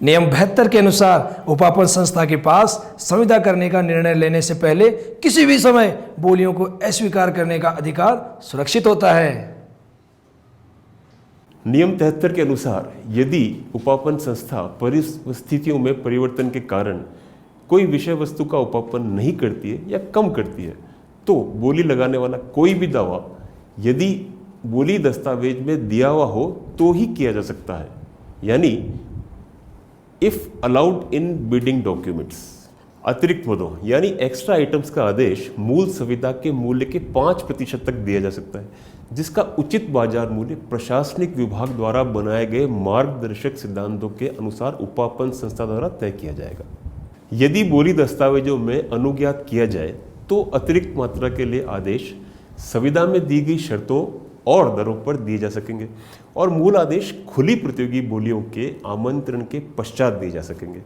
नियम 72 के अनुसार उपापन संस्था के पास संविदा करने का निर्णय लेने से पहले किसी भी समय बोलियों को अस्वीकार करने का अधिकार सुरक्षित होता है। नियम 73 के अनुसार यदि उपापन संस्था परिस्थितियों में परिवर्तन के कारण कोई विषय वस्तु का उपापन नहीं करती है या कम करती है, तो बोली लगाने वाला कोई भी दावा यदि बोली दस्तावेज में दिया हुआ हो तो ही किया जा सकता है, यानी if allowed in bidding documents. अतिरिक्त मदों यानी एक्स्ट्रा आइटम्स का आदेश मूल संविदा के मूल्य के 5% तक दिया जा सकता है, जिसका उचित बाजार मूल्य प्रशासनिक विभाग द्वारा बनाए गए मार्गदर्शक सिद्धांतों के अनुसार उपापन संस्था द्वारा तय किया जाएगा। यदि बोली दस्तावेजों में अनुज्ञात किया जाए तो अतिरिक्त मात्रा के लिए आदेश संविदा में दी गई शर्तों और दरों पर दिए जा सकेंगे और मूल आदेश खुली प्रतियोगी बोलियों के आमंत्रण के पश्चात दिए जा सकेंगे।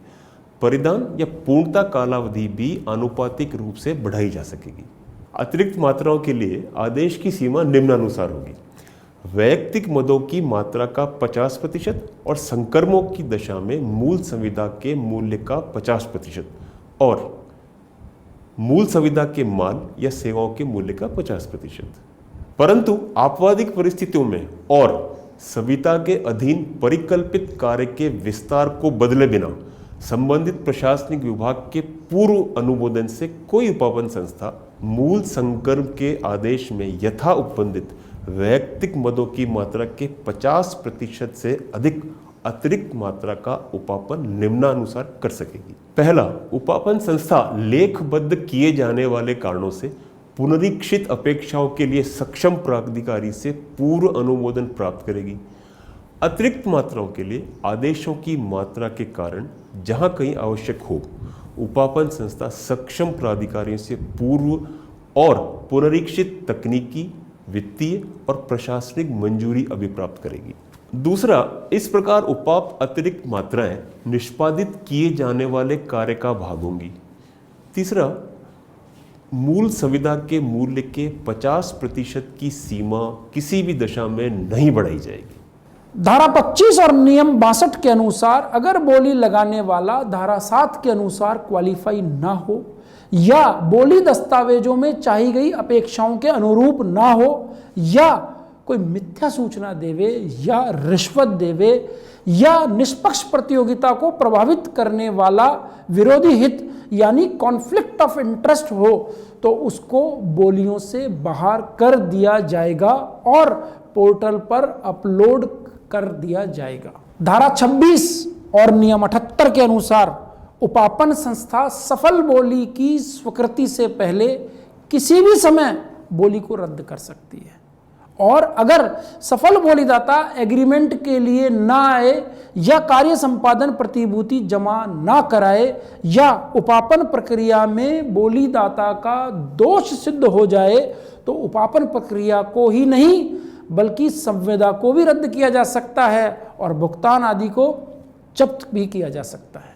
परिधान या पूर्णता कालावधि भी आनुपातिक रूप से बढ़ाई जा सकेगी। अतिरिक्त मात्राओं के लिए आदेश की सीमा निम्नानुसार होगी: वैयक्तिक मदों की मात्रा का 50% और संकर्मों की दशा में मूल संविदा के मूल्य का 50% और मूल संविदा के माल या सेवाओं के मूल्य का 50%। परंतु आपवादिक परिस्थितियों में और संविदा के अधीन परिकल्पित कार्य के विस्तार को बदले बिना संबंधित प्रशासनिक विभाग के पूर्व अनुमोदन से कोई उपापन संस्था मूल संकर्म के आदेश में यथा उपबंधित वैयक्तिक मदों की मात्रा के 50% से अधिक अतिरिक्त मात्रा का उपापन निम्नानुसार कर सकेगी। पहला, उपापन संस्था लेखबद्ध किए जाने वाले कारणों से पुनरीक्षित अपेक्षाओं के लिए सक्षम प्राधिकारी से पूर्व अनुमोदन प्राप्त करेगी। अतिरिक्त मात्राओं के लिए आदेशों की मात्रा के कारण जहां कहीं आवश्यक हो, उपापन संस्था सक्षम प्राधिकारियों से पूर्व और पुनरीक्षित तकनीकी, वित्तीय और प्रशासनिक मंजूरी अभिप्राप्त करेगी। दूसरा, इस प्रकार उपाप अतिरिक्त मात्राएं निष्पादित किए जाने वाले कार्य का भाग होंगी। तीसरा, मूल संविदा के मूल्य के 50% की सीमा किसी भी दशा में नहीं बढ़ाई जाएगी। धारा 25 और नियम 62 के अनुसार अगर बोली लगाने वाला धारा 7 के अनुसार क्वालिफाई ना हो या बोली दस्तावेजों में चाही गई अपेक्षाओं के अनुरूप ना हो या कोई मिथ्या सूचना देवे या रिश्वत देवे या निष्पक्ष प्रतियोगिता को प्रभावित करने वाला विरोधी हित यानी कॉन्फ्लिक्ट ऑफ इंटरेस्ट हो, तो उसको बोलियों से बाहर कर दिया जाएगा और पोर्टल पर अपलोड कर दिया जाएगा। धारा 26 और नियम 78 के अनुसार उपापन संस्था सफल बोली की स्वीकृति से पहले किसी भी समय बोली को रद्द कर सकती है और अगर सफल बोलीदाता एग्रीमेंट के लिए ना आए या कार्य संपादन प्रतिभूति जमा ना कराए या उपापन प्रक्रिया में बोलीदाता का दोष सिद्ध हो जाए तो उपापन प्रक्रिया को ही नहीं बल्कि संविदा को भी रद्द किया जा सकता है और भुगतान आदि को जब्त भी किया जा सकता है।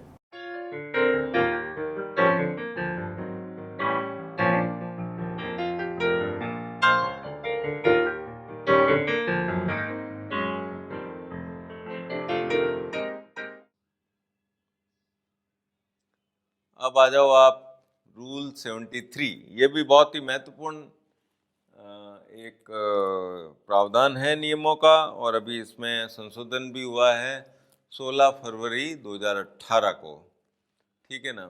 अब आ जाओ आप रूल 73। ये भी बहुत ही महत्वपूर्ण एक प्रावधान है नियमों का और अभी इसमें संशोधन भी हुआ है 16 फरवरी 2018 को, ठीक है ना।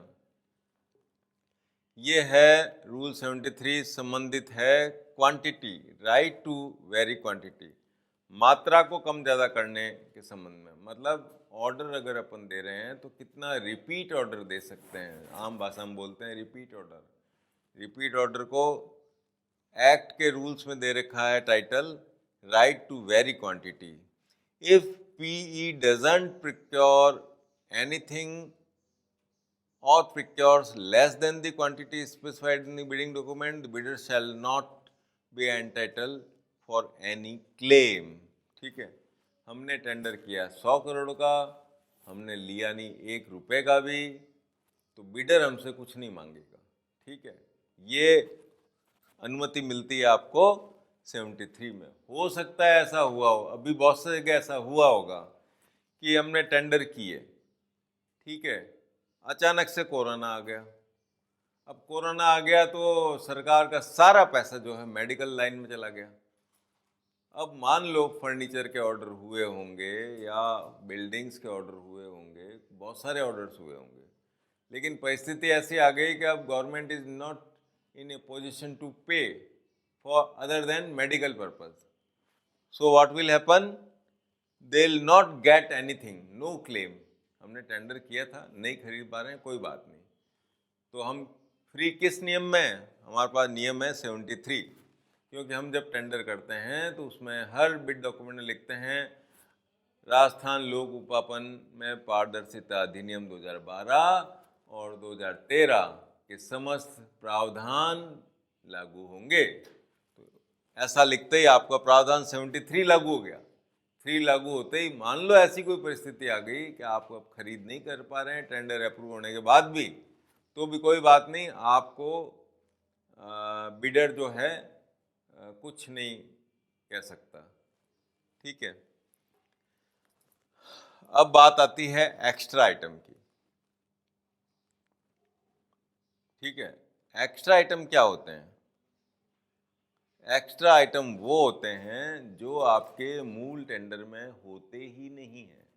ये है रूल 73, संबंधित है quantity, right to vary quantity, मात्रा को कम ज़्यादा करने के संबंध में। मतलब ऑर्डर अगर अपन दे रहे हैं तो कितना रिपीट ऑर्डर दे सकते हैं, आम भाषा में बोलते हैं रिपीट ऑर्डर। रिपीट ऑर्डर को एक्ट के रूल्स में दे रखा है title right to vary quantity. If PE doesn't procure anything or procures less than the quantity specified in the bidding document, the bidder shall not be entitled for any claim। ठीक है, हमने tender किया 100 करोड़ का, हमने लिया नहीं 1 रुपये का भी, तो बिडर हमसे कुछ नहीं मांगेगा। ठीक है, ये अनुमति मिलती है आपको 73 में। हो सकता है ऐसा हुआ हो, अभी बहुत से जगह ऐसा हुआ होगा कि हमने टेंडर किए ठीक है, अचानक से कोरोना आ गया। अब कोरोना आ गया तो सरकार का सारा पैसा जो है मेडिकल लाइन में चला गया। अब मान लो फर्नीचर के ऑर्डर हुए होंगे या बिल्डिंग्स के ऑर्डर हुए होंगे, बहुत सारे ऑर्डर्स हुए होंगे, लेकिन परिस्थिति ऐसी आ गई कि अब government is not in a position to pay for other than medical purpose. So what will happen, they will not get anything, no claim. हमने टेंडर किया था, नहीं खरीद पा रहे हैं, कोई बात नहीं, तो हम फ्री किस नियम में हैं? हमारे पास नियम है 73, क्योंकि हम जब टेंडर करते हैं तो उसमें हर बिड डॉक्यूमेंट में लिखते हैं राजस्थान लोक उपापन में पारदर्शिता अधिनियम 2012 और 2013 के समस्त प्रावधान लागू होंगे। तो ऐसा लिखते ही आपका प्रावधान 73 लागू हो गया। 3 लागू होते ही मान लो ऐसी कोई परिस्थिति आ गई कि आप अब खरीद नहीं कर पा रहे हैं टेंडर अप्रूव होने के बाद भी, तो भी कोई बात नहीं, आपको बिडर जो है कुछ नहीं कह सकता। ठीक है, अब बात आती है एक्स्ट्रा आइटम की। ठीक है, एक्स्ट्रा आइटम क्या होते हैं? एक्स्ट्रा आइटम वो होते हैं जो आपके मूल टेंडर में होते ही नहीं हैं।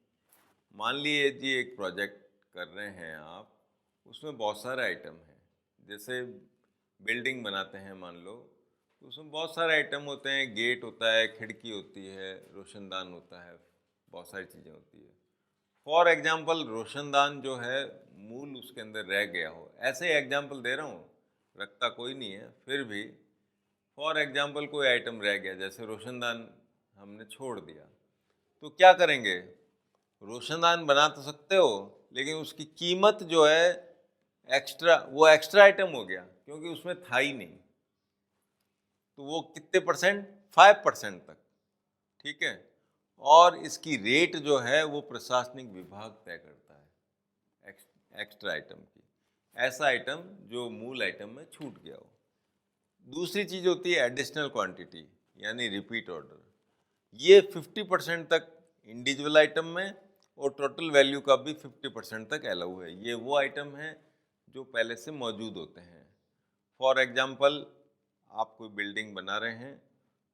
मान लीजिए जी एक प्रोजेक्ट कर रहे हैं आप, उसमें बहुत सारे आइटम हैं, जैसे बिल्डिंग बनाते हैं मान लो, तो उसमें बहुत सारे आइटम होते हैं, गेट होता है, खिड़की होती है, रोशनदान होता है, बहुत सारी चीज़ें होती है। फॉर एग्जाम्पल रोशनदान जो है मूल उसके अंदर रह गया हो, ऐसे एग्जाम्पल दे रहा हूँ, रखता कोई नहीं है, फिर भी फॉर एग्जाम्पल कोई आइटम रह गया, जैसे रोशनदान हमने छोड़ दिया, तो क्या करेंगे? रोशनदान बना तो सकते हो, लेकिन उसकी कीमत जो है एक्स्ट्रा, वो एक्स्ट्रा आइटम हो गया, क्योंकि उसमें था ही नहीं। तो वो कितने परसेंट? 5% तक। ठीक है, और इसकी रेट जो है वो प्रशासनिक विभाग तय करता है एक्स्ट्रा आइटम की, ऐसा आइटम जो मूल आइटम में छूट गया हो। दूसरी चीज़ होती है एडिशनल क्वांटिटी, यानी रिपीट ऑर्डर। ये 50% तक इंडिविजुअल आइटम में और टोटल वैल्यू का भी 50% तक अलाउ है। ये वो आइटम हैं जो पहले से मौजूद होते हैं। फॉर एग्जांपल आप कोई बिल्डिंग बना रहे हैं,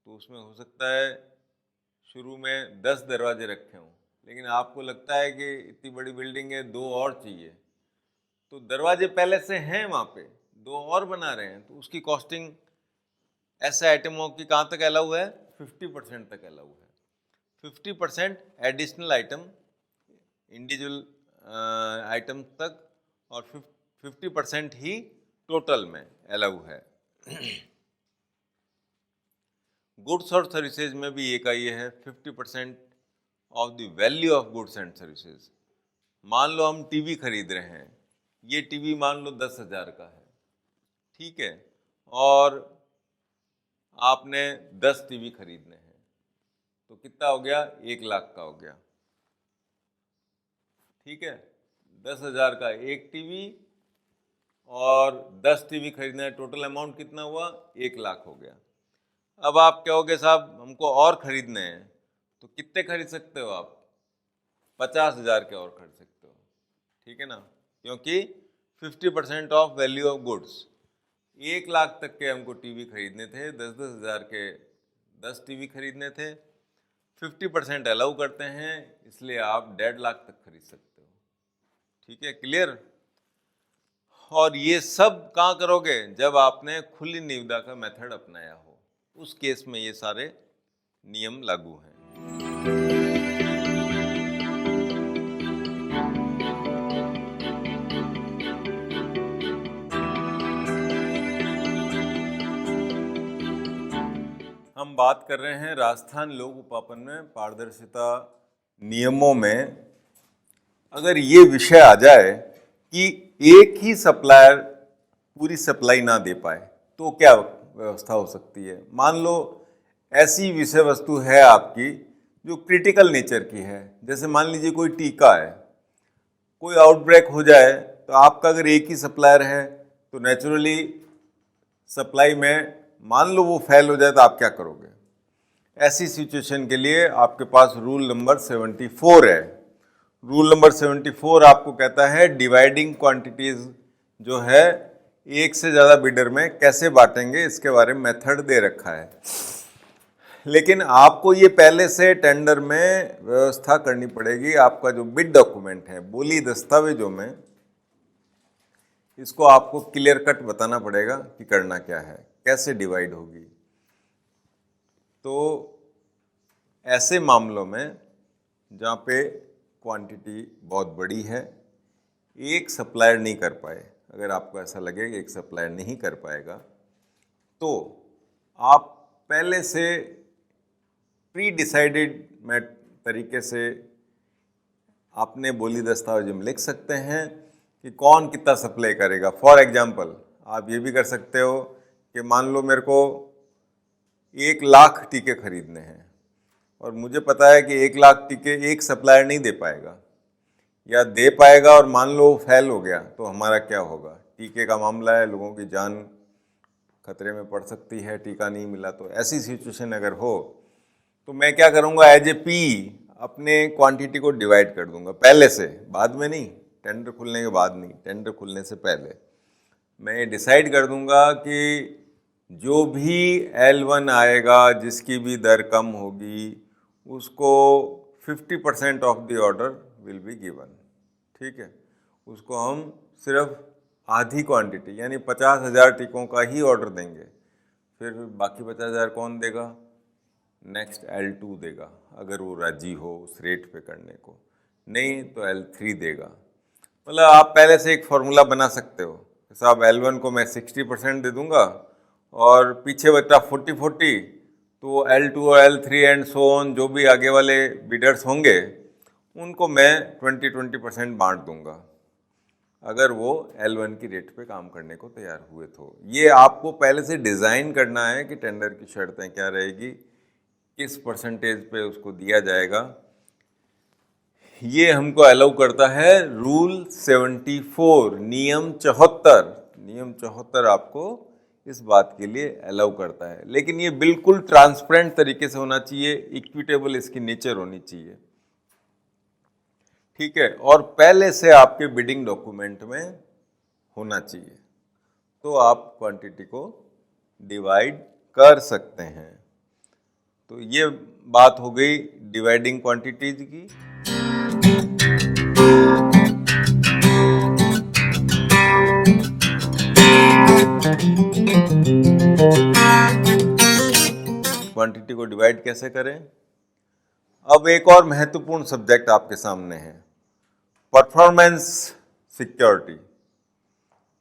तो उसमें हो सकता है शुरू में 10 दरवाजे रखे हों, लेकिन आपको लगता है कि इतनी बड़ी बिल्डिंग है, 2 और चाहिए, तो दरवाजे पहले से हैं वहाँ पे, 2 और बना रहे हैं, तो उसकी कॉस्टिंग ऐसे आइटमों की कहाँ तक अलाउ है? 50% तक अलाउ है। 50% एडिशनल आइटम इंडिविजुअल आइटम तक, और 50% ही टोटल में अलाउ है। गुड्स और सर्विसेज में भी ये का ये है 50% of the value of goods and services. मान लो हम टीवी खरीद रहे हैं, ये टीवी मान लो 10,000 का है, ठीक है, और आपने 10 टीवी खरीदने हैं, तो कितना हो गया? 1 लाख का हो गया। ठीक है, 10,000 का एक टीवी और 10 टीवी खरीदना है, टोटल अमाउंट कितना हुआ? 1 लाख हो गया। अब आप कहोगे साहब हमको और खरीदने हैं, तो कितने खरीद सकते हो आप? 50,000 के और खरीद सकते हो। ठीक है ना, क्योंकि 50% of value of goods. 1 lakh तक के हमको टीवी खरीदने थे, 10-10 हज़ार के 10 टीवी खरीदने थे, 50% अलाउ करते हैं, इसलिए आप 1.5 लाख तक खरीद सकते हो। ठीक है, क्लियर? और ये सब कहाँ करोगे? जब आपने खुली निविदा का मेथड अपनाया हो, उस केस में ये सारे नियम लागू हैं। हम बात कर रहे हैं राजस्थान लोक उपापन में पारदर्शिता नियमों में अगर ये विषय आ जाए कि एक ही सप्लायर पूरी सप्लाई ना दे पाए, तो क्या व्यवस्था हो सकती है? मान लो ऐसी विषय वस्तु है आपकी जो क्रिटिकल नेचर की है, जैसे मान लीजिए कोई टीका है, कोई आउटब्रेक हो जाए, तो आपका अगर एक ही सप्लायर है तो नेचुरली सप्लाई में मान लो वो फेल हो जाए, तो आप क्या करोगे? ऐसी सिचुएशन के लिए आपके पास रूल नंबर 74 है। रूल नंबर 74 आपको कहता है डिवाइडिंग क्वांटिटीज जो है एक से ज़्यादा बिडर में कैसे बांटेंगे, इसके बारे में मेथड दे रखा है। लेकिन आपको ये पहले से टेंडर में व्यवस्था करनी पड़ेगी। आपका जो बिड डॉक्यूमेंट है, बोली दस्तावेजों में, इसको आपको क्लियर कट बताना पड़ेगा कि करना क्या है, कैसे डिवाइड होगी। तो ऐसे मामलों में जहाँ पे क्वांटिटी बहुत बड़ी है, एक सप्लायर नहीं कर पाए, अगर आपको ऐसा लगे कि एक सप्लायर नहीं कर पाएगा, तो आप पहले से प्री डिसाइडेड तरीके से आपने बोली दस्तावेज में लिख सकते हैं कि कौन कितना सप्लाई करेगा। फॉर एग्जांपल आप ये भी कर सकते हो कि मान लो मेरे को 1 लाख टीके खरीदने हैं और मुझे पता है कि 1 लाख टीके एक सप्लायर नहीं दे पाएगा, या दे पाएगा और मान लो फेल हो गया, तो हमारा क्या होगा। टीके का मामला है, लोगों की जान खतरे में पड़ सकती है, टीका नहीं मिला। तो ऐसी सिचुएशन अगर हो तो मैं क्या करूँगा, एज ए पी अपने क्वांटिटी को डिवाइड कर दूंगा पहले से, बाद में नहीं, टेंडर खुलने के बाद नहीं, टेंडर खुलने से पहले मैं ये डिसाइड कर दूंगा कि जो भी L1 आएगा, जिसकी भी दर कम होगी, उसको 50% of the order will be given. ठीक है, उसको हम सिर्फ आधी क्वांटिटी यानी 50,000 टीकों का ही ऑर्डर देंगे। फिर बाकी 50,000 कौन देगा, नेक्स्ट L2 देगा, अगर वो राजी हो उस रेट पे करने को, नहीं तो L3 देगा। मतलब आप पहले से एक फार्मूला बना सकते हो, साहब L1 को मैं 60% दे दूंगा और पीछे बचा 40-40, तो L2 और L3 एंड सो ऑन जो भी आगे वाले बिडर्स होंगे उनको मैं 20-20% बांट दूंगा, अगर वो L1 की रेट पे काम करने को तैयार हुए तो। ये आपको पहले से डिज़ाइन करना है कि टेंडर की शर्तें क्या रहेगी, किस परसेंटेज पे उसको दिया जाएगा। ये हमको अलाउ करता है रूल 74, नियम 74। नियम 74 आपको इस बात के लिए अलाउ करता है, लेकिन ये बिल्कुल ट्रांसपेरेंट तरीके से होना चाहिए, इक्विटेबल इसकी नेचर होनी चाहिए। ठीक है, और पहले से आपके बिडिंग डॉक्यूमेंट में होना चाहिए, तो आप क्वांटिटी को डिवाइड कर सकते हैं। तो ये बात हो गई डिवाइडिंग क्वांटिटीज की। क्वांटिटी को डिवाइड कैसे करें। अब एक और महत्वपूर्ण सब्जेक्ट आपके सामने है, परफॉर्मेंस सिक्योरिटी।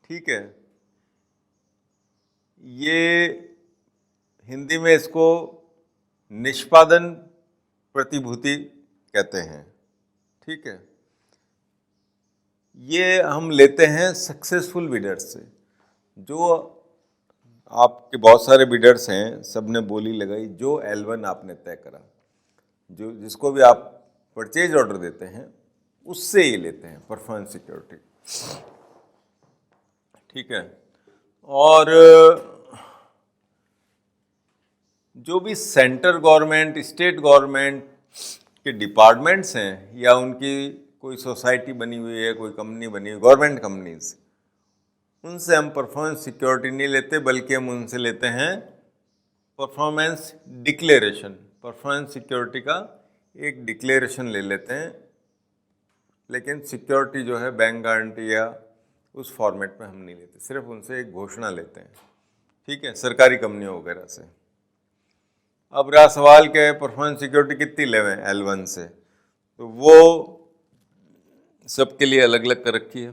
ठीक है, ये हिंदी में इसको निष्पादन प्रतिभूति कहते हैं। ठीक है, ये हम लेते हैं सक्सेसफुल बिडर्स से। जो आपके बहुत सारे बिडर्स हैं, सब ने बोली लगाई, जो L1 आपने तय करा, जो जिसको भी आप परचेज ऑर्डर देते हैं उससे ये लेते हैं परफॉर्मेंस सिक्योरिटी। ठीक है, और जो भी सेंटर गवर्नमेंट, स्टेट गवर्नमेंट के डिपार्टमेंट्स हैं, या उनकी कोई सोसाइटी बनी हुई है, कोई कंपनी बनी हुई, गवर्नमेंट कंपनीज, उनसे हम परफॉर्मेंस सिक्योरिटी नहीं लेते, बल्कि हम उनसे लेते हैं परफॉर्मेंस डिक्लेरेशन। परफॉर्मेंस सिक्योरिटी का एक डिक्लेरेशन ले लेते हैं, लेकिन सिक्योरिटी जो है बैंक गारंटी या उस फॉर्मेट में हम नहीं लेते, सिर्फ उनसे एक घोषणा लेते हैं। ठीक है, सरकारी कंपनियों वगैरह से। अब रहा सवाल क्या है, परफॉर्मेंस सिक्योरिटी कितनी लेवें L1 से, तो वो सबके लिए अलग अलग कर रखी है।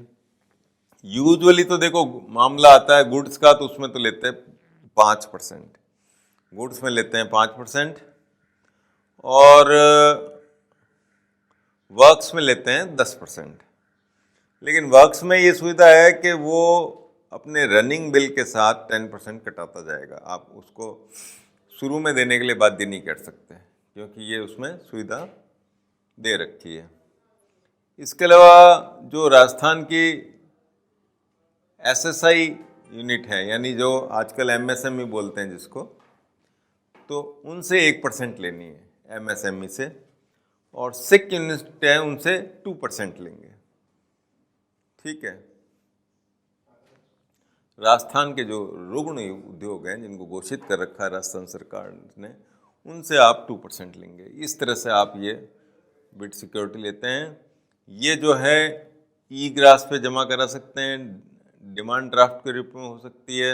यूजुअली तो देखो मामला आता है गुड्स का, तो उसमें तो लेते हैं 5%, गुड्स में लेते हैं 5%, और वर्क्स में लेते हैं 10%। लेकिन वर्क्स में ये सुविधा है कि वो अपने रनिंग बिल के साथ 10% कटाता जाएगा, आप उसको शुरू में देने के लिए बाध्य नहीं कर सकते, क्योंकि ये उसमें सुविधा दे रखी है। इसके अलावा जो राजस्थान की SSI यूनिट है, यानी जो आजकल MSME बोलते हैं जिसको, तो उनसे 1% लेनी है MSME से, और सिक यूनिट है उनसे 2% लेंगे। ठीक है। राजस्थान के जो रुग्ण उद्योग हैं जिनको घोषित कर रखा है राजस्थान सरकार ने, उनसे आप 2% लेंगे। इस तरह से आप ये बिड सिक्योरिटी लेते हैं। ये जो है ई ग्रास पे जमा करा सकते हैं, डिमांड ड्राफ्ट के रूप में हो सकती है,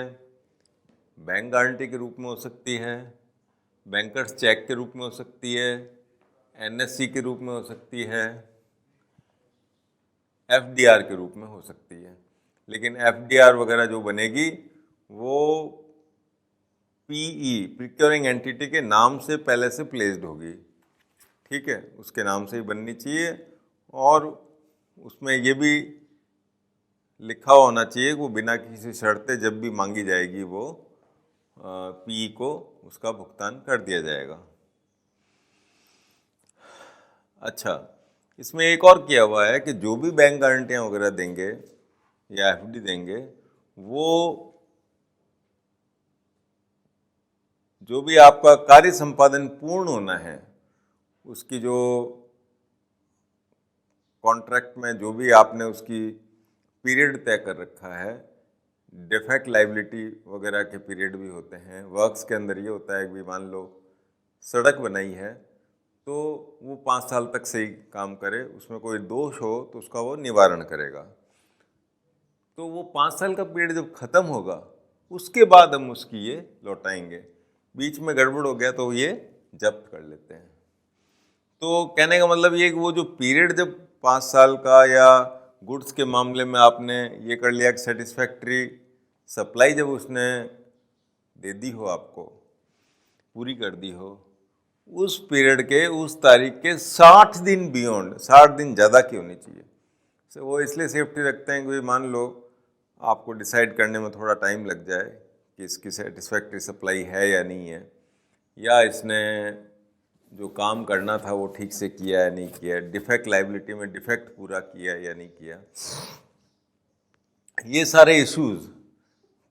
बैंक गारंटी के रूप में हो सकती है, बैंकर्स चेक के रूप में हो सकती है, एनएससी के रूप में हो सकती है, एफडीआर के रूप में हो सकती है। लेकिन एफडीआर वगैरह जो बनेगी वो पीई प्रोक्योरिंग एंटिटी के नाम से पहले से प्लेस्ड होगी। ठीक है, उसके नाम से ही बननी चाहिए और उसमें ये भी लिखा होना चाहिए कि वो बिना किसी शर्तें जब भी मांगी जाएगी वो पीई को उसका भुगतान कर दिया जाएगा। अच्छा, इसमें एक और किया हुआ है कि जो भी बैंक गारंटियाँ वगैरह देंगे या एफडी देंगे, वो जो भी आपका कार्य संपादन पूर्ण होना है, उसकी जो कॉन्ट्रैक्ट में जो भी आपने उसकी पीरियड तय कर रखा है, डिफेक्ट लाइबिलिटी वगैरह के पीरियड भी होते हैं। वर्क्स के अंदर ये होता है कि मान लो सड़क बनाई है तो वो 5 साल तक सही काम करे, उसमें कोई दोष हो तो उसका वो निवारण करेगा। तो वो 5 साल का पीरियड जब ख़त्म होगा उसके बाद हम उसकी ये लौटाएंगे। बीच में गड़बड़ हो गया तो ये जब्त कर लेते हैं। तो कहने का मतलब ये कि वो जो पीरियड जब 5 साल का, या गुड्स के मामले में आपने ये कर लिया कि सेटिस्फैक्ट्री सप्लाई जब उसने दे दी हो, आपको पूरी कर दी हो, उस पीरियड के उस तारीख के 60 दिन बियॉन्ड, 60 दिन ज़्यादा की होनी चाहिए। तो वो इसलिए सेफ्टी रखते हैं कि मान लो आपको डिसाइड करने में थोड़ा टाइम लग जाए कि इसकी सेटिस्फैक्ट्री सप्लाई है या नहीं है, या इसने जो काम करना था वो ठीक से किया या नहीं किया, डिफेक्ट लाइबिलिटी में डिफेक्ट पूरा किया या नहीं किया। ये सारे इश्यूज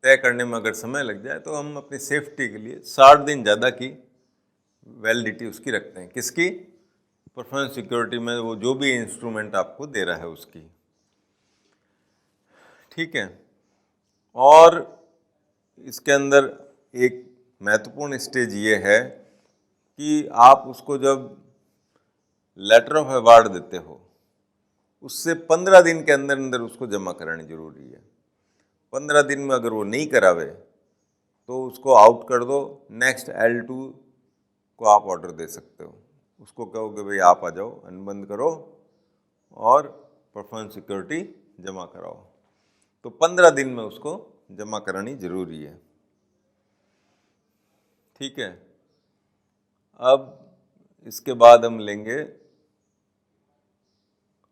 तय करने में अगर समय लग जाए तो हम अपनी सेफ्टी के लिए 60 दिन ज़्यादा की वैलिडिटी उसकी रखते हैं। किसकी? परफॉर्मेंस सिक्योरिटी में वो जो भी इंस्ट्रूमेंट आपको दे रहा है उसकी। ठीक है। और इसके अंदर एक महत्वपूर्ण स्टेज ये है कि आप उसको जब लेटर ऑफ अवार्ड देते हो उससे 15 दिन के अंदर अंदर उसको जमा करानी जरूरी है। 15 दिन में अगर वो नहीं करावे तो उसको आउट कर दो, नेक्स्ट L2 को आप ऑर्डर दे सकते हो। उसको कहोगे भाई आप आ जाओ, अनुबंध करो और परफॉर्मेंस सिक्योरिटी जमा कराओ। तो 15 दिन में उसको जमा करानी जरूरी है। ठीक है। अब इसके बाद हम लेंगे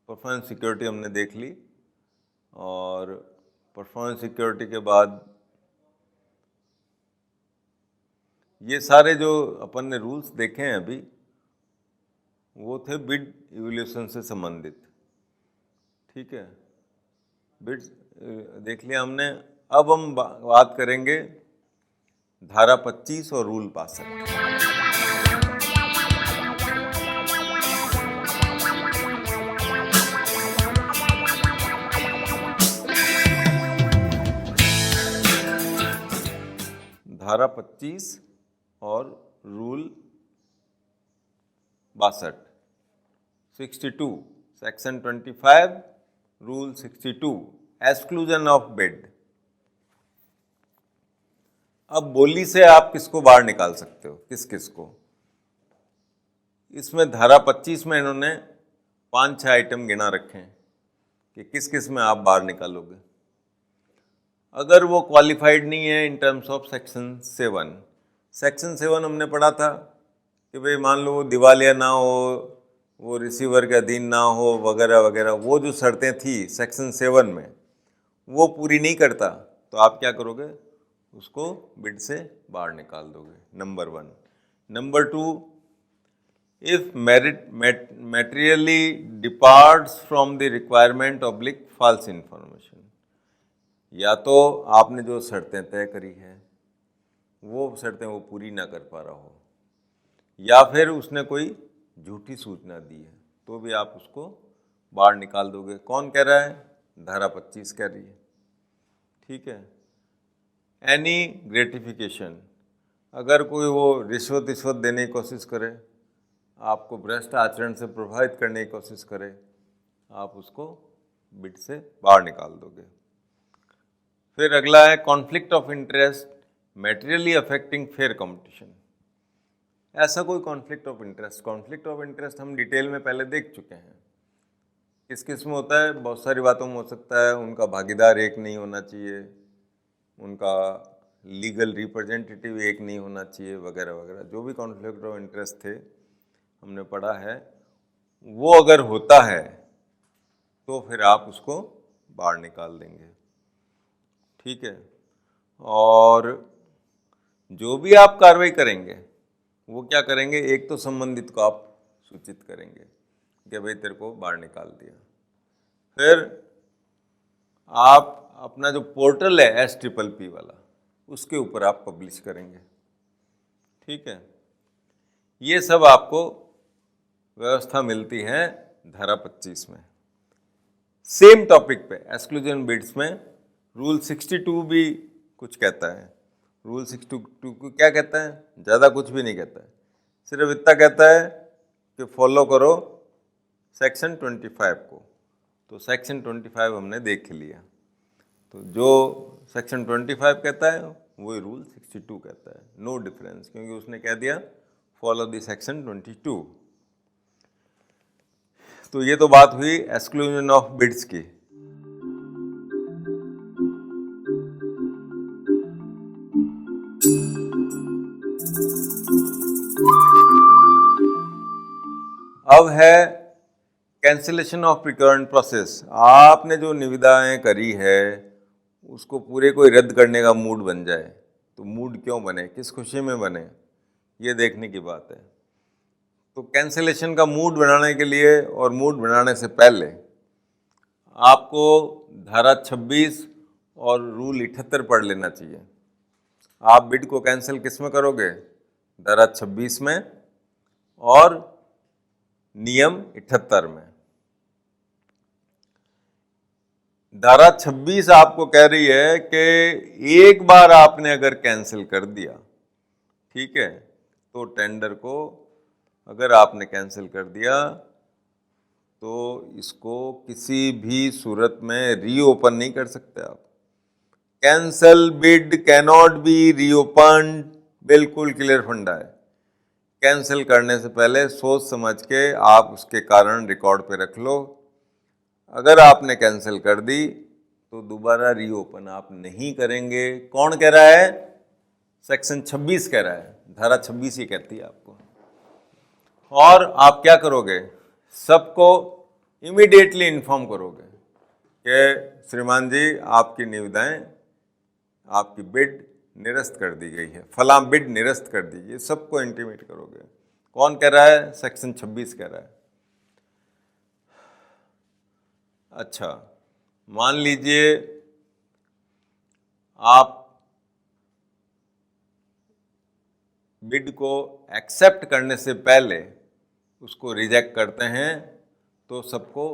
परफॉर्मेंस सिक्योरिटी, हमने देख ली, और परफॉर्मेंस सिक्योरिटी के बाद ये सारे जो अपन ने रूल्स देखे हैं अभी वो थे बिड इवैल्यूएशन से संबंधित। ठीक है, बिड देख लिया हमने। अब हम बात करेंगे धारा 25 और रूल 62। धारा 25 और rule 62, 62, section 25, rule 62, exclusion of bid. अब बोली से आप किसको बाहर निकाल सकते हो, किस किस को? इसमें धारा 25 में इन्होंने 5-6 आइटम गिना रखे हैं कि किस किस में आप बाहर निकालोगे। अगर वो क्वालिफाइड नहीं है in terms of section 7। Section 7 हमने पढ़ा था कि भाई मान लो वो दिवालिया ना हो, वो रिसीवर के अधीन ना हो, वगैरह वगैरह, वो जो शर्तें थी सेक्शन 7 में वो पूरी नहीं करता तो आप क्या करोगे? उसको बिड से बाहर निकाल दोगे, number 1। Number 2, if materially departs from the requirement oblique false information, या तो आपने जो शर्तें तय करी हैं वो शर्तें वो पूरी ना कर पा रहा हो, या फिर उसने कोई झूठी सूचना दी है तो भी आप उसको बाहर निकाल दोगे। कौन कह रहा है? धारा 25 कह रही है। ठीक है। एनी ग्रेटिफिकेशन, अगर कोई वो रिश्वत देने की कोशिश करे, आपको भ्रष्ट आचरण से प्रभावित करने की कोशिश करे, आप उसको बिड से बाहर निकाल दोगे। फिर अगला है conflict of interest materially affecting fair competition. ऐसा कोई कॉन्फ्लिक्ट ऑफ इंटरेस्ट हम डिटेल में पहले देख चुके हैं। किस किस में होता है? बहुत सारी बातों में हो सकता है। उनका भागीदार एक नहीं होना चाहिए, उनका लीगल रिप्रेजेंटेटिव एक नहीं होना चाहिए, वगैरह वगैरह। जो भी कॉन्फ्लिक्ट ऑफ इंटरेस्ट थे हमने पढ़ा है, वो अगर होता है तो फिर आप उसको बाहर निकाल देंगे। ठीक है। और जो भी आप कार्रवाई करेंगे वो क्या करेंगे? एक तो संबंधित को आप सूचित करेंगे कि भाई तेरे को बाहर निकाल दिया। फिर आप अपना जो पोर्टल है SPPP वाला, उसके ऊपर आप पब्लिश करेंगे। ठीक है। ये सब आपको व्यवस्था मिलती है धारा 25 में। सेम टॉपिक पे एक्सक्लूजन बिड्स में रूल 62 भी कुछ कहता है। रूल 62 को क्या कहता है? ज़्यादा कुछ भी नहीं कहता है, सिर्फ इतना कहता है कि फॉलो करो सेक्शन 25 को। तो सेक्शन 25 हमने देख लिया। तो जो सेक्शन 25 कहता है वही रूल 62 कहता है। नो डिफरेंस, क्योंकि उसने कह दिया फॉलो द सेक्शन 22। तो ये तो बात हुई एक्सक्लूजन ऑफ बिड्स की। अब है कैंसिलेशन ऑफ प्रिकरेंट प्रोसेस। आपने जो निविदाएं करी है उसको पूरे कोई रद्द करने का मूड बन जाए, तो मूड क्यों बने, किस खुशी में बने, ये देखने की बात है। तो कैंसिलेशन का मूड बनाने के लिए और मूड बनाने से पहले आपको धारा 26 और रूल 78 पढ़ लेना चाहिए। आप बिड को कैंसिल किस में करोगे? धारा 26 में और नियम 78 में। धारा 26 आपको कह रही है कि एक बार आपने अगर कैंसिल कर दिया, ठीक है, तो टेंडर को अगर आपने कैंसिल कर दिया तो इसको किसी भी सूरत में रीओपन नहीं कर सकते आप। Cancel bid cannot be reopen, बिल्कुल क्लियर फंडा है। कैंसिल करने से पहले सोच समझ के आप उसके कारण रिकॉर्ड पे रख लो। अगर आपने कैंसिल कर दी तो दोबारा रीओपन आप नहीं करेंगे। कौन कह रहा है? सेक्शन 26 कह रहा है, धारा 26 ही कहती है आपको। और आप क्या करोगे? सबको इमीडिएटली इन्फॉर्म करोगे कि श्रीमान जी आपकी निविदाएं, आपकी बिड निरस्त कर दी गई है, फलां बिड निरस्त कर दी। ये सबको इंटीमेट करोगे। कौन कह रहा है? सेक्शन 26 कह रहा है। अच्छा, मान लीजिए आप बिड को एक्सेप्ट करने से पहले उसको रिजेक्ट करते हैं, तो सबको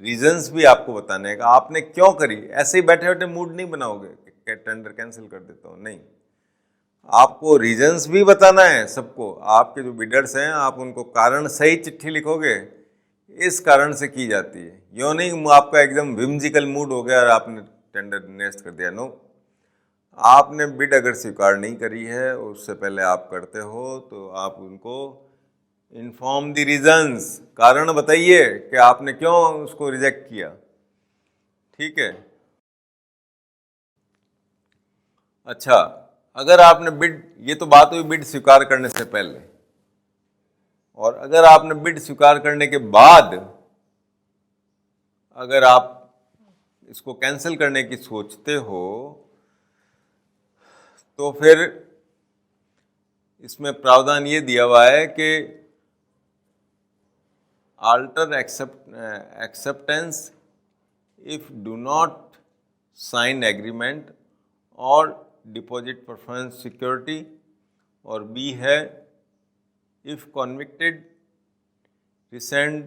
रीजंस भी आपको बताने का, आपने क्यों करी। ऐसे ही बैठे बैठे मूड नहीं बनाओगे कि टेंडर कैंसिल कर देता हूँ, नहीं। आपको रीजंस भी बताना है सबको। आपके जो बिडर्स हैं आप उनको कारण सहित चिट्ठी लिखोगे, इस कारण से की जाती है। यो नहीं आपका एकदम विम्जिकल मूड हो गया और आपने टेंडर निरस्त कर दिया। नो, आपने बिड अगर स्वीकार नहीं करी है, उससे पहले आप करते हो, तो आप उनको इन्फॉर्म द रीजंस, कारण बताइए कि आपने क्यों उसको रिजेक्ट किया। ठीक है। अच्छा, अगर आपने बिड, ये तो बात हुई बिड स्वीकार करने से पहले, और अगर आपने बिड स्वीकार करने के बाद अगर आप इसको कैंसिल करने की सोचते हो, तो फिर इसमें प्रावधान ये दिया हुआ है कि alter acceptance if do not sign agreement or deposit preference security, और B है if convicted rescind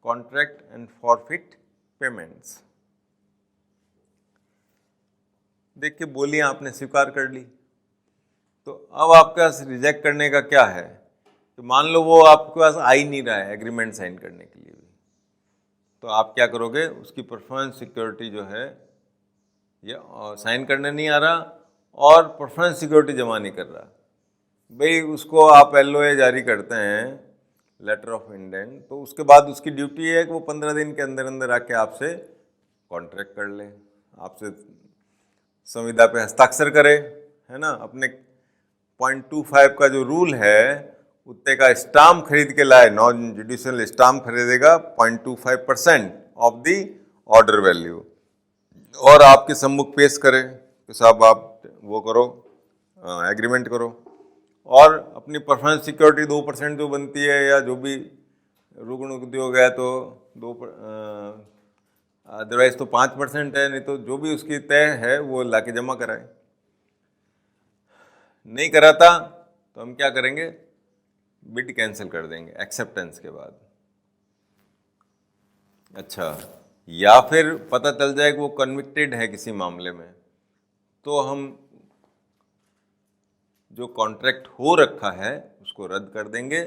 contract and forfeit payments। देखिए बोली आपने स्वीकार कर ली, तो अब आपके पास रिजेक्ट करने का क्या है? तो मान लो वो आपके पास आ ही नहीं रहा है एग्रीमेंट साइन करने के लिए भी, तो आप क्या करोगे? उसकी परफॉर्मेंस सिक्योरिटी जो है ये साइन करने नहीं आ रहा और परफॉर्मेंस सिक्योरिटी जमा नहीं कर रहा, भाई उसको आप LOA जारी करते हैं, लेटर ऑफ इंटेंट, तो उसके बाद उसकी ड्यूटी है कि वो 15 दिन के अंदर अंदर आके आपसे कॉन्ट्रैक्ट कर ले, आपसे संविदा पे हस्ताक्षर करे, है ना। अपने 0.25 का जो रूल है उतने का स्टाम्प खरीद के लाए, नॉन जुडिशियल स्टाम्प खरीदेगा 0.25% ऑफ द ऑर्डर वैल्यू, और आपके सम्मुख पेश करे कि साहब आप वो करो, एग्रीमेंट करो, और अपनी परफॉर्मेंस सिक्योरिटी 2% जो बनती है, या जो भी रुग्ण उद्योग है तो 2, अदरवाइज तो 5% है, नहीं तो जो भी उसकी तय है वो लाके जमा कराए। नहीं कराता तो हम क्या करेंगे? बिड कैंसिल कर देंगे एक्सेप्टेंस के बाद। अच्छा, या फिर पता चल जाए कि वो कन्विक्टेड है किसी मामले में, तो हम जो कॉन्ट्रैक्ट हो रखा है उसको रद्द कर देंगे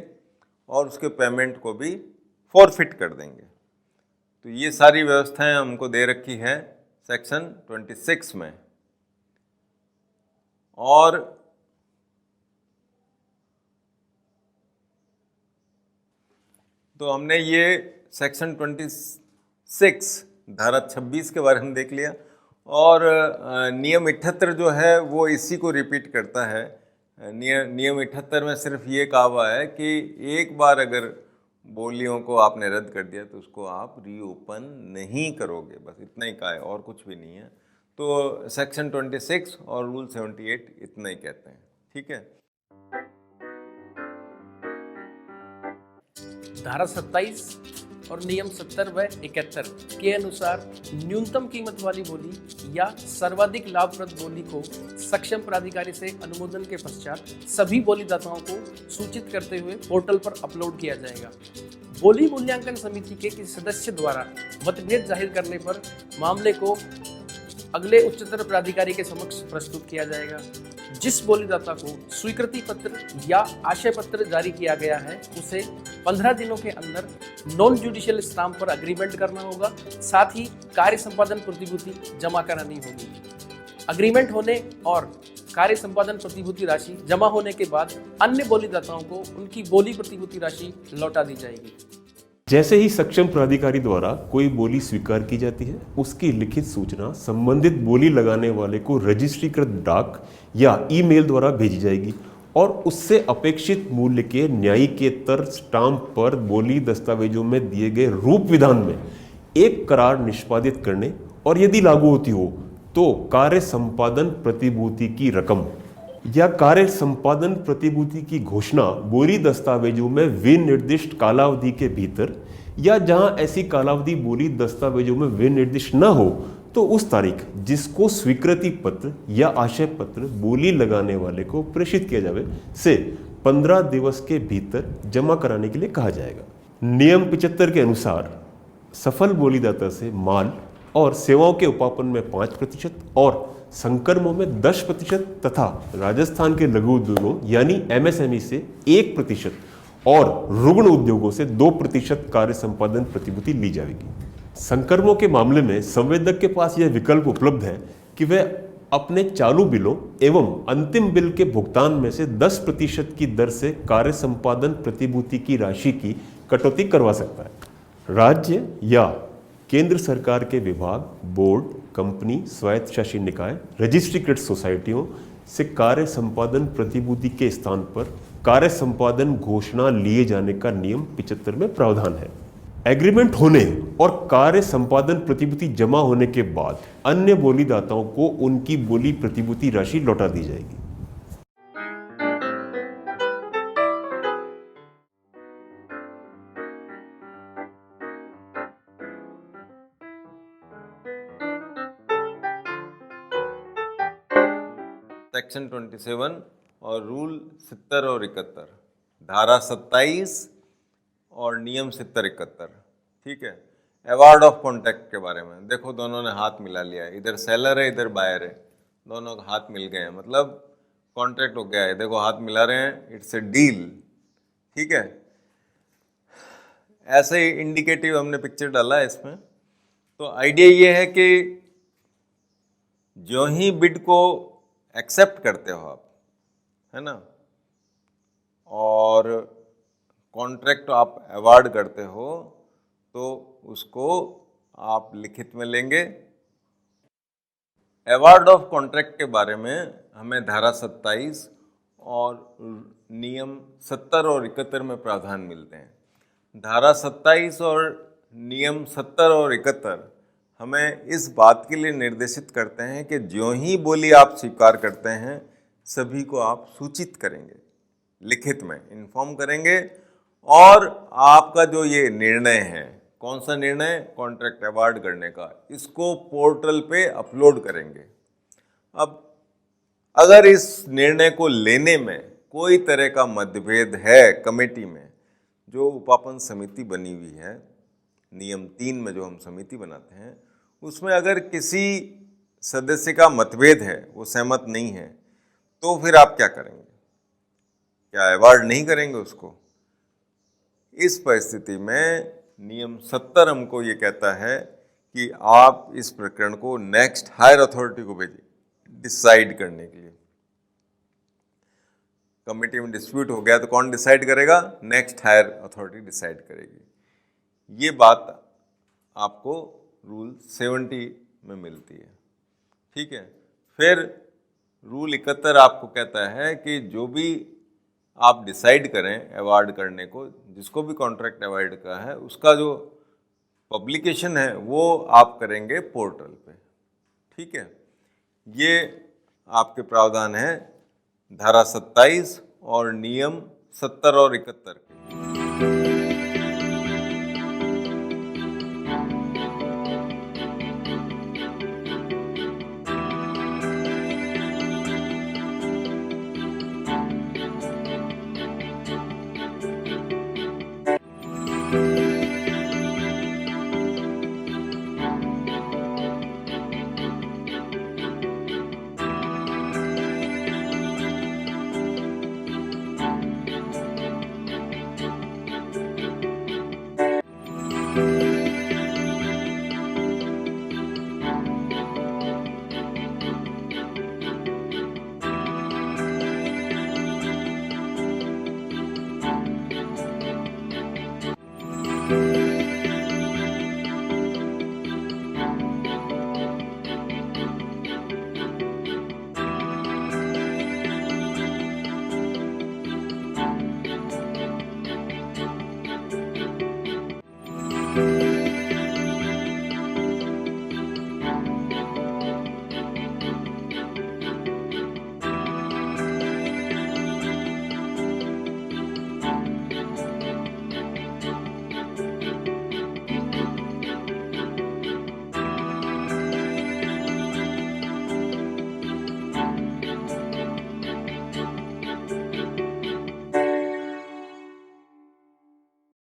और उसके पेमेंट को भी फॉरफिट कर देंगे। तो ये सारी व्यवस्थाएं हमको दे रखी है सेक्शन 26 में। और तो हमने ये सेक्शन 26 धारा 26 के बारे में देख लिया, और नियम 78 जो है वो इसी को रिपीट करता है। नियम 78 में सिर्फ ये कहा हुआ है कि एक बार अगर बोलियों को आपने रद्द कर दिया तो उसको आप रीओपन नहीं करोगे, बस इतना ही कहा है, और कुछ भी नहीं है। तो सेक्शन 26 और रूल 78 इतना ही कहते हैं, ठीक है। धारा 27 और नियम 70 व 71 के अनुसार न्यूनतम कीमत वाली बोली या सर्वाधिक लाभप्रद बोली को सक्षम प्राधिकारी से अनुमोदन के पश्चात सभी बोलीदाताओं को सूचित करते हुए पोर्टल पर अपलोड किया जाएगा। बोली मूल्यांकन समिति के किसी सदस्य द्वारा मतभेद जाहिर करने पर मामले को अगले उच्चतर प्राधिकारी के समक्ष प्रस्तुत किया जाएगा। जिस बोलीदाता को स्वीकृति पत्र या आशय पत्र जारी किया गया है उसे 15 दिनों के अंदर नॉन जुडिशियल स्टाम्प पर अग्रीमेंट करना होगा, साथ ही कार्य संपादन प्रतिभूति जमा करानी होगी। अग्रीमेंट होने और कार्य संपादन प्रतिभूति राशि जमा होने के बाद अन्य बोलीदाताओं को उनकी बोली प्रतिभूति राशि लौटा दी जाएगी। जैसे ही सक्षम प्राधिकारी द्वारा कोई बोली स्वीकार की जाती है, उसकी लिखित सूचना संबंधित बोली लगाने वाले को रजिस्ट्रीकृत डाक या ईमेल द्वारा भेजी जाएगी और उससे अपेक्षित मूल्य के न्यायिकेतर स्टाम्प पर बोली दस्तावेजों में दिए गए रूप विधान में एक करार निष्पादित करने और यदि लागू होती हो तो कार्य संपादन प्रतिभूति की रकम या कार्य संपादन प्रतिभूति की घोषणा बोली दस्तावेजों में विनिर्दिष्ट कालावधि के भीतर या जहां ऐसी कालावधि बोली दस्तावेजों में विनिर्दिष्ट न हो तो उस तारीख जिसको स्वीकृति पत्र या आशय पत्र बोली लगाने वाले को प्रेषित किया जावे से 15 दिवस के भीतर जमा कराने के लिए कहा जाएगा। नियम 75 के अनुसार सफल बोलीदाता से माल और सेवाओं के उपापन में 5% और संकर्मों में 10% तथा राजस्थान के लघु उद्योगों यानी MSME से 1% और रुग्ण उद्योगों से 2% कार्य संपादन प्रतिभूति ली जाएगी। संकर्मों के मामले में संवेदक के पास यह विकल्प उपलब्ध है कि वह अपने चालू बिलों एवं अंतिम बिल के भुगतान में से 10% की दर से कार्य संपादन प्रतिभूति की राशि की कटौती करवा सकता है। राज्य या केंद्र सरकार के विभाग, बोर्ड, कंपनी, स्वायत्तशासी निकाय, रजिस्ट्रीकृत सोसाइटियों से कार्य संपादन प्रतिभूति के स्थान पर कार्य संपादन घोषणा लिए जाने का नियम 75 में प्रावधान है। एग्रीमेंट होने और कार्य संपादन प्रतिभूति जमा होने के बाद अन्य बोलीदाताओं को उनकी बोली प्रतिभूति राशि लौटा दी जाएगी। सेक्शन 27 और रूल 70 और 71, धारा 27 और नियम 70-71, ठीक है। अवॉर्ड ऑफ कॉन्ट्रैक्ट के बारे में देखो, दोनों ने हाथ मिला लिया है, इधर सेलर है इधर बायर है, दोनों का हाथ मिल गए हैं, मतलब कॉन्ट्रैक्ट हो गया है। देखो हाथ मिला रहे हैं, इट्स ए डील, ठीक है। ऐसे ही इंडिकेटिव हमने पिक्चर डाला है इसमें। तो आइडिया ये है कि जो ही बिड को एक्सेप्ट करते हो आप, है ना, और कॉन्ट्रैक्ट आप अवार्ड करते हो तो उसको आप लिखित में लेंगे। अवार्ड ऑफ कॉन्ट्रैक्ट के बारे में हमें धारा 27 और नियम 70 और 71 में प्रावधान मिलते हैं। धारा 27 और नियम 70 और 71 हमें इस बात के लिए निर्देशित करते हैं कि ज्यों ही बोली आप स्वीकार करते हैं सभी को आप सूचित करेंगे, लिखित में इन्फॉर्म करेंगे, और आपका जो ये निर्णय है, कौन सा निर्णय, कॉन्ट्रैक्ट अवार्ड करने का, इसको पोर्टल पे अपलोड करेंगे। अब अगर इस निर्णय को लेने में कोई तरह का मतभेद है कमेटी में, जो उपापन समिति बनी हुई है, नियम 3 में जो हम समिति बनाते हैं, उसमें अगर किसी सदस्य का मतभेद है, वो सहमत नहीं है, तो फिर आप क्या करेंगे? क्या अवार्ड नहीं करेंगे उसको? इस परिस्थिति में नियम 70 हमको ये कहता है कि आप इस प्रकरण को नेक्स्ट हायर अथॉरिटी को भेजिए डिसाइड करने के लिए। कमेटी में डिस्प्यूट हो गया तो कौन डिसाइड करेगा? नेक्स्ट हायर अथॉरिटी डिसाइड करेगी। ये बात आपको रूल 70 में मिलती है, ठीक है। फिर रूल 71 आपको कहता है कि जो भी आप डिसाइड करें अवार्ड करने को, जिसको भी कॉन्ट्रैक्ट अवार्ड का है, उसका जो पब्लिकेशन है वो आप करेंगे पोर्टल पे, ठीक है। ये आपके प्रावधान है धारा 27 और नियम 70 और 71 के।